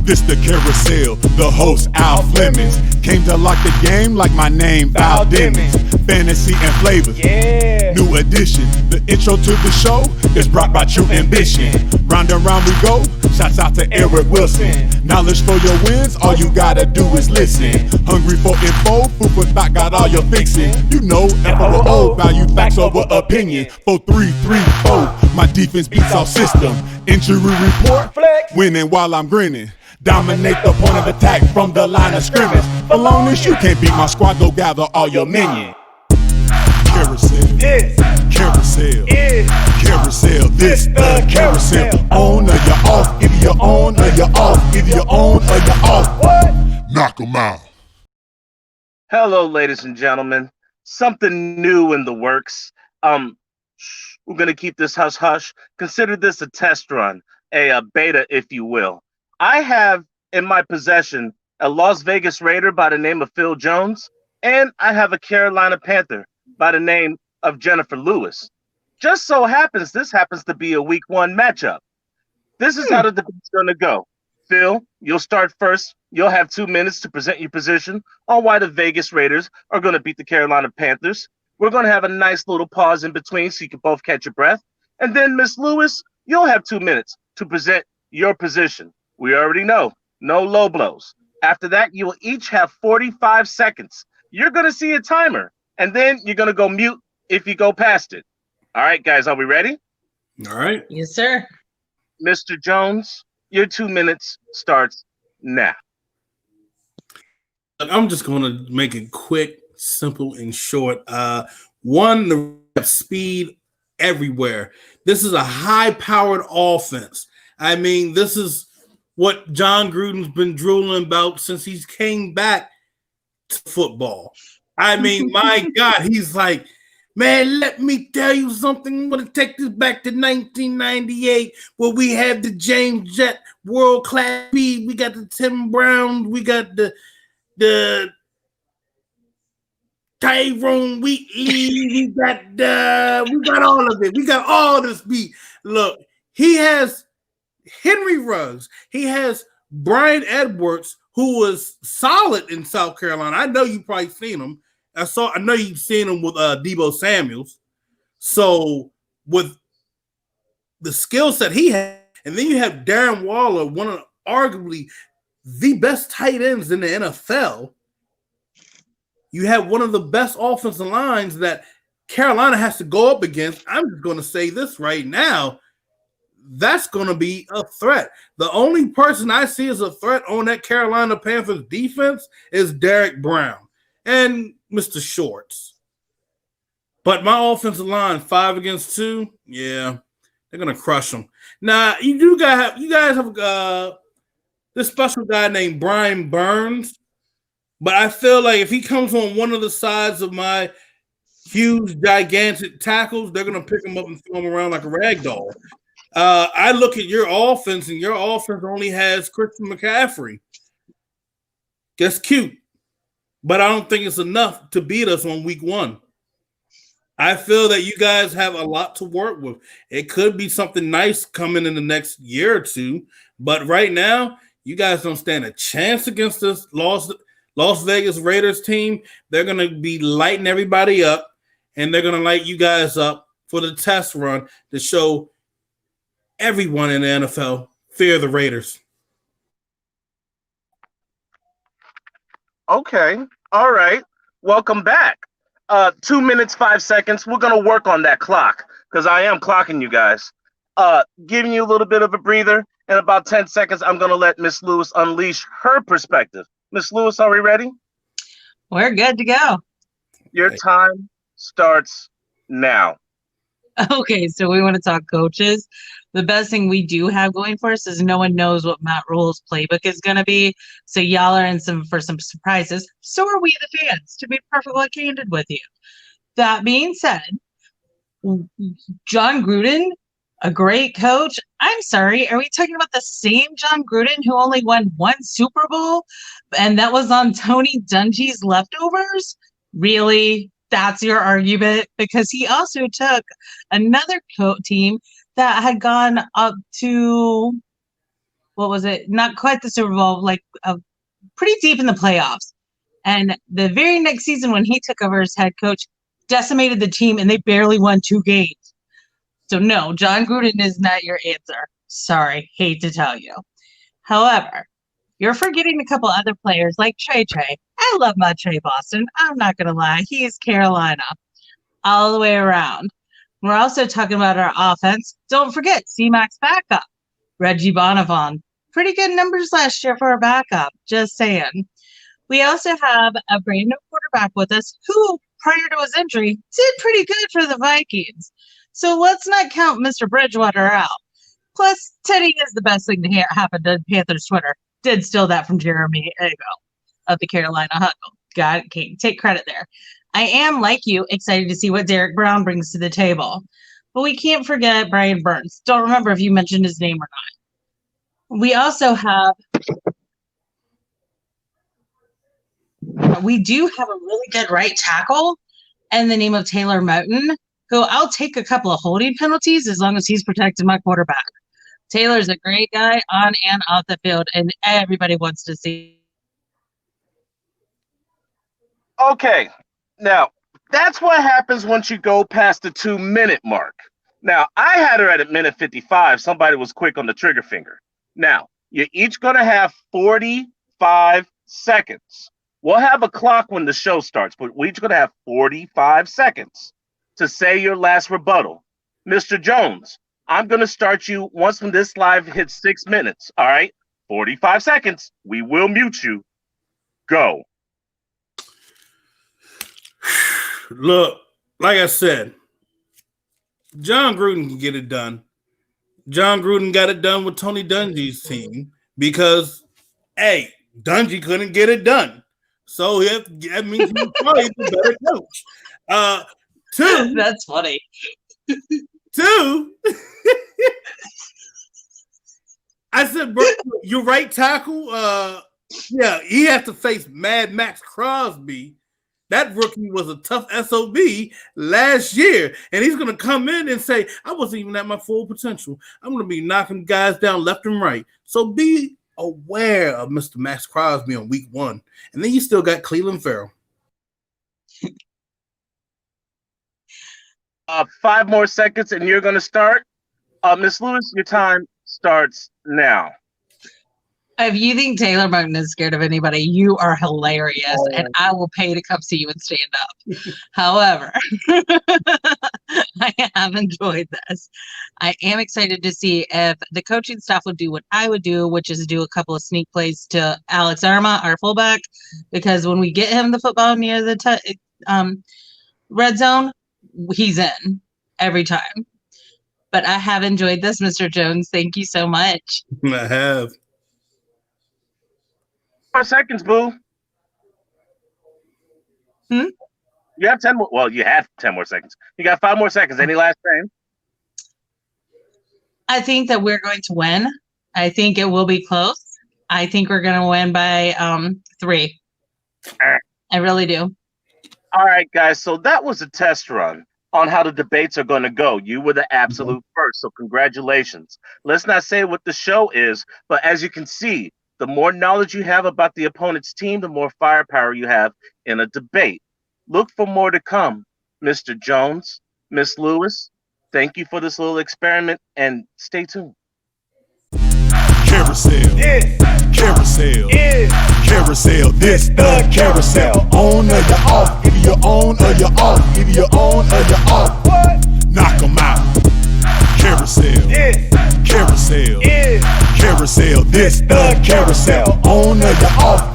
This the Carousel, the host Al Flemings. Came to lock the game like my name Val Demings. Fantasy and flavors, Yeah. new edition. The intro to the show is brought by true ambition. Round and round we go, shouts out to Eric Wilson. Knowledge for your wins, all you gotta do is listen. Hungry for info, food for thought, got all your fixing. You know, FOO, value facts over opinion. 4-3-3-4, my defense beats our system. Injury report, Flex. winning while I'm grinning. Dominate the point of attack from the line of scrimmage. For long as you can't beat my squad, go gather all your minions. Carousel, This Carousel, is Carousel, this the Carousel. On or you're off, either you're on or you're off, either you're on or you're off. what? Knock 'em out. Hello, ladies and gentlemen. Something new in the works. We're gonna keep this hush hush. Consider this a test run, a beta, if you will. I have in my possession a Las Vegas Raider by the name of Phil Jones, and I have a Carolina Panther by the name of Jennifer Lewis. Just so happens this happens to be a week 1 matchup. This is how the debate's gonna go. Phil, you'll start first. You'll have 2 minutes to present your position on why the Vegas Raiders are going to beat the Carolina Panthers. We're going to have a nice little pause in between so you can both catch your breath. And then, Miss Lewis, you'll have 2 minutes to present your position. We already know, no low blows. After that, you will each have 45 seconds. You're going to see a timer, and then you're going to go mute if you go past it. All right, guys, are we ready? All right. Yes, sir. Mr. Jones, your 2 minutes starts now. I'm just going to make it quick, simple, and short. One, the speed everywhere. This is a high-powered offense. I mean, this is what John Gruden's been drooling about since he came back to football. I mean, my God, he's like, man, let me tell you something. I'm going to take this back to 1998 where we had the James Jett world-class speed. We got the Tim Brown. We got the Tyrone Wheatley. We got all of it. We got all this speed. Look, he has Henry Ruggs. He has Brian Edwards, who was solid in South Carolina. I know you probably seen him. I know you've seen him with Deebo Samuels. So with the skill set he had, and then you have Darren Waller, one of arguably the best tight ends in the NFL. You have one of the best offensive lines that Carolina has to go up against. I'm just going to say this right now. That's going to be a threat. The only person I see as a threat on that Carolina Panthers defense is Derek Brown and Mr. Shorts. But my offensive line, 5 against 2, yeah, they're going to crush them. Now, you guys have this special guy named Brian Burns, but I feel like if he comes on one of the sides of my huge, gigantic tackles, they're going to pick him up and throw him around like a rag doll. I look at your offense, and your offense only has Christian McCaffrey. That's cute, but I don't think it's enough to beat us on week 1. I feel that you guys have a lot to work with. It could be something nice coming in the next year or 2, but right now, you guys don't stand a chance against this Las Vegas Raiders team. They're going to be lighting everybody up, and they're going to light you guys up for the test run to show everyone in the NFL fear the Raiders. Okay. All right. Welcome back. 2 minutes, 5 seconds. We're going to work on that clock because I am clocking you guys. Giving you a little bit of a breather. In about 10 seconds, I'm going to let Miss Lewis unleash her perspective. Miss Lewis, are we ready? We're good to go. Your time starts now. Okay, so we want to talk coaches. The best thing we do have going for us is no one knows what Matt Rule's playbook is going to be. So y'all are in for some surprises. So are we, the fans, to be perfectly candid with you. That being said, John Gruden, a great coach. I'm sorry, are we talking about the same John Gruden who only won 1 Super Bowl? And that was on Tony Dungy's leftovers? Really? That's your argument? Because he also took another team that had gone up to what was it? Not quite the Super Bowl, like pretty deep in the playoffs. And the very next season when he took over as head coach, decimated the team and they barely won 2 games. So no, John Gruden is not your answer. Sorry, hate to tell you. However, you're forgetting a couple other players like Trey. I love my Trey Boston. I'm not going to lie. He's Carolina all the way around. We're also talking about our offense. Don't forget, C-Mac's backup, Reggie Bonavon. Pretty good numbers last year for a backup. Just saying. We also have a brand new quarterback with us who, prior to his injury, did pretty good for the Vikings. So let's not count Mr. Bridgewater out. Plus, Teddy is the best thing to happen to Panthers Twitter. Did steal that from Jeremy Ego of the Carolina Huddle. Got it. Take credit there. I am, like you, excited to see what Derek Brown brings to the table. But we can't forget Brian Burns. Don't remember if you mentioned his name or not. We also have... We do have a really good right tackle in the name of Taylor Moton, who I'll take a couple of holding penalties as long as he's protecting my quarterback. Taylor's a great guy on and off the field, and everybody wants to see. Okay, now that's what happens once you go past the 2-minute mark. Now, I had her at a minute 55. Somebody was quick on the trigger finger. Now, you're each going to have 45 seconds. We'll have a clock when the show starts, but we're each going to have 45 seconds to say your last rebuttal. Mr. Jones, I'm going to start you once when this live hits 6 minutes. All right? 45 seconds. We will mute you. Go. Look, like I said, John Gruden can get it done. John Gruden got it done with Tony Dungy's team because, A, Dungy couldn't get it done. So that means he's probably the better coach. 2, That's funny. 2, I said, bro, your right tackle, yeah, he has to face Mad Max Crosby. That rookie was a tough SOB last year, and he's going to come in and say, I wasn't even at my full potential. I'm going to be knocking guys down left and right. So be aware of Mr. Max Crosby on week 1. And then you still got Cleveland Farrell. 5 more seconds, and you're going to start. Miss Lewis, your time starts now. If you think Taylor Moton is scared of anybody, you are hilarious, and I will pay to come see you and stand up. However, I have enjoyed this. I am excited to see if the coaching staff would do what I would do, which is do a couple of sneak plays to Alex Arma, our fullback, because when we get him the football near the red zone, he's in every time. But I have enjoyed this, Mr. Jones. Thank you so much. I have. 4 seconds, boo. You have 10 more. Well, you have 10 more seconds. You got 5 more seconds. Any last thing? I think that we're going to win. I think it will be close. I think we're going to win by 3. I really do. All right, guys. So that was a test run on how the debates are going to go. You were the absolute first, so congratulations. Let's not say what the show is, but as you can see, the more knowledge you have about the opponent's team, the more firepower you have in a debate. Look for more to come. Mr. Jones, Miss Lewis, thank you for this little experiment, and stay tuned. Carousel, carousel, carousel, this the carousel. On or you off, either you're on or you're off, either you're on or you're off. Knock 'em out. Carousel, carousel, carousel, this the carousel. On or you're off,